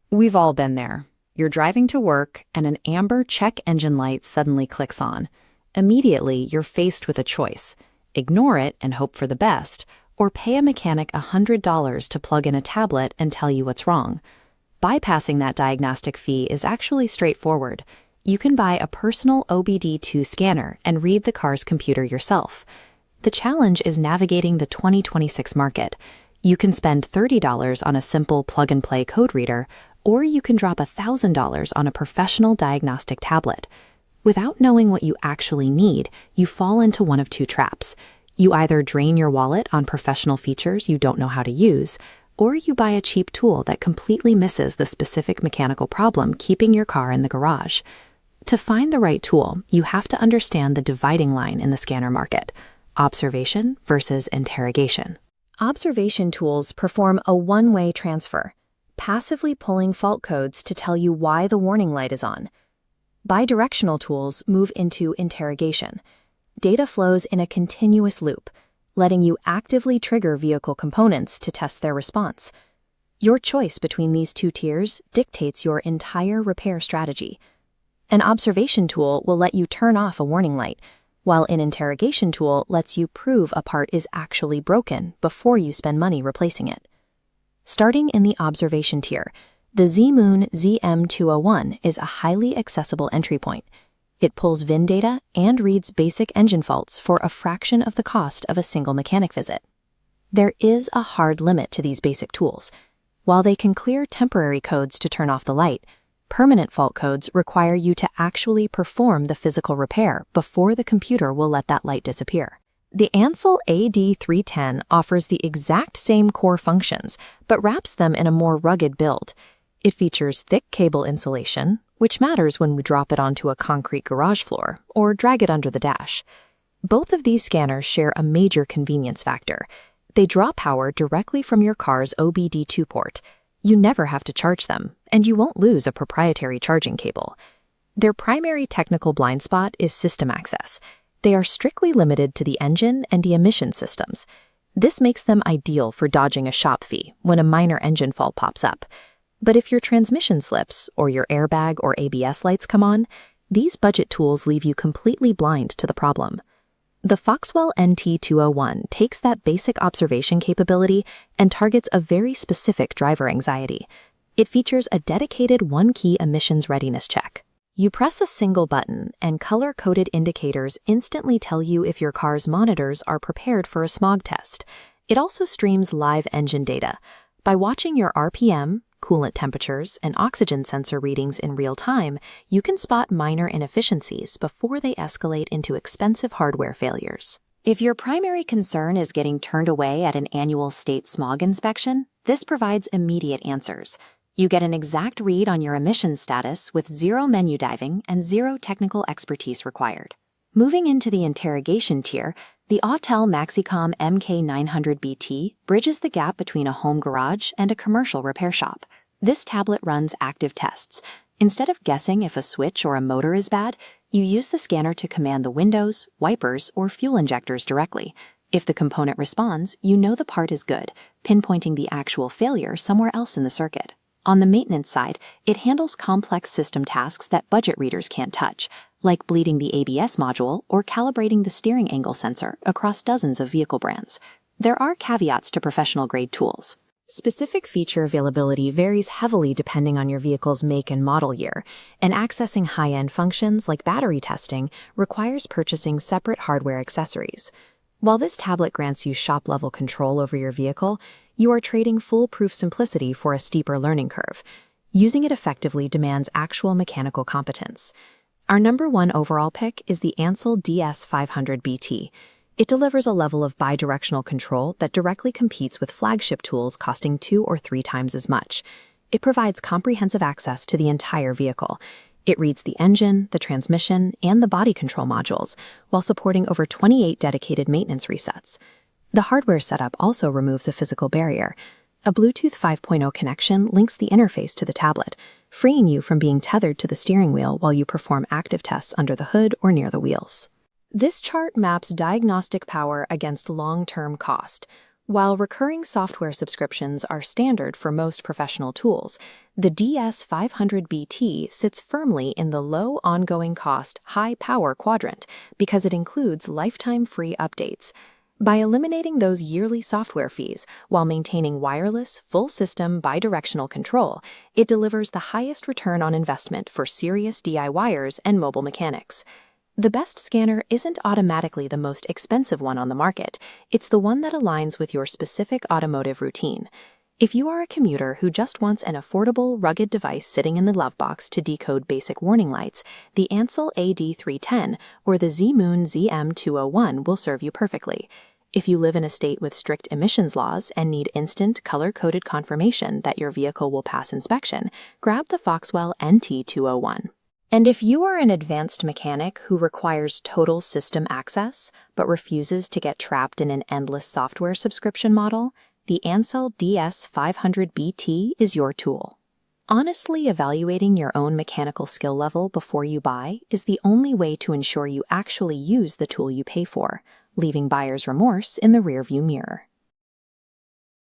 We've all been there. You're driving to work, and an amber check engine light suddenly clicks on. Immediately, you're faced with a choice: ignore it and hope for the best, or pay a mechanic $100 to plug in a tablet and tell you what's wrong. Bypassing that diagnostic fee is actually straightforward. You can buy a personal OBD2 scanner and read the car's computer yourself. The challenge is navigating the 2026 market. You can spend $30 on a simple plug-and-play code reader, or you can drop $1,000 on a professional diagnostic tablet. Without knowing what you actually need, you fall into one of two traps. You either drain your wallet on professional features you don't know how to use, or you buy a cheap tool that completely misses the specific mechanical problem keeping your car in the garage. To find the right tool, you have to understand the dividing line in the scanner market: observation versus interrogation. Observation tools perform a one-way transfer, passively pulling fault codes to tell you why the warning light is on. Bidirectional tools move into interrogation. Data flows in a continuous loop, letting you actively trigger vehicle components to test their response. Your choice between these two tiers dictates your entire repair strategy. An observation tool will let you turn off a warning light, while an interrogation tool lets you prove a part is actually broken before you spend money replacing it. Starting in the observation tier, the ZMOON ZM201 is a highly accessible entry point. It pulls VIN data and reads basic engine faults for a fraction of the cost of a single mechanic visit. There is a hard limit to these basic tools. While they can clear temporary codes to turn off the light, permanent fault codes require you to actually perform the physical repair before the computer will let that light disappear. The ANCEL AD310 offers the exact same core functions, but wraps them in a more rugged build. It features thick cable insulation, which matters when we drop it onto a concrete garage floor or drag it under the dash. Both of these scanners share a major convenience factor. They draw power directly from your car's OBD2 port. You never have to charge them, and you won't lose a proprietary charging cable. Their primary technical blind spot is system access. They are strictly limited to the engine and the emission systems. This makes them ideal for dodging a shop fee when a minor engine fault pops up. But if your transmission slips or your airbag or ABS lights come on, these budget tools leave you completely blind to the problem. The FOXWELL NT201 takes that basic observation capability and targets a very specific driver anxiety. It features a dedicated one-key emissions readiness check. You press a single button, and color-coded indicators instantly tell you if your car's monitors are prepared for a smog test. It also streams live engine data. By watching your RPM, coolant temperatures, and oxygen sensor readings in real time, you can spot minor inefficiencies before they escalate into expensive hardware failures. If your primary concern is getting turned away at an annual state smog inspection, this provides immediate answers. You get an exact read on your emissions status with zero menu diving and zero technical expertise required. Moving into the interrogation tier, the Autel MaxiCOM MK900BT bridges the gap between a home garage and a commercial repair shop. This tablet runs active tests. Instead of guessing if a switch or a motor is bad, you use the scanner to command the windows, wipers, or fuel injectors directly. If the component responds, you know the part is good, pinpointing the actual failure somewhere else in the circuit. On the maintenance side, it handles complex system tasks that budget readers can't touch, like bleeding the ABS module or calibrating the steering angle sensor across dozens of vehicle brands. There are caveats to professional-grade tools. Specific feature availability varies heavily depending on your vehicle's make and model year, and accessing high-end functions like battery testing requires purchasing separate hardware accessories. While this tablet grants you shop-level control over your vehicle, you are trading foolproof simplicity for a steeper learning curve. Using it effectively demands actual mechanical competence. Our number one overall pick is the ANCEL DS500BT. It delivers a level of bidirectional control that directly competes with flagship tools costing 2 or 3 times as much. It provides comprehensive access to the entire vehicle. It reads the engine, the transmission, and the body control modules, while supporting over 28 dedicated maintenance resets. The hardware setup also removes a physical barrier. A Bluetooth 5.0 connection links the interface to the tablet, freeing you from being tethered to the steering wheel while you perform active tests under the hood or near the wheels. This chart maps diagnostic power against long-term cost. While recurring software subscriptions are standard for most professional tools, the DS500BT sits firmly in the low ongoing cost, high power quadrant because it includes lifetime free updates. By eliminating those yearly software fees while maintaining wireless, full system bidirectional control, it delivers the highest return on investment for serious DIYers and mobile mechanics. The best scanner isn't automatically the most expensive one on the market. It's the one that aligns with your specific automotive routine. If you are a commuter who just wants an affordable, rugged device sitting in the glove box to decode basic warning lights, the ANCEL AD310 or the ZMOON ZM201 will serve you perfectly. If you live in a state with strict emissions laws and need instant, color-coded confirmation that your vehicle will pass inspection, grab the FOXWELL NT201. And if you are an advanced mechanic who requires total system access but refuses to get trapped in an endless software subscription model, the ANCEL DS500BT is your tool. Honestly evaluating your own mechanical skill level before you buy is the only way to ensure you actually use the tool you pay for, leaving buyer's remorse in the rearview mirror.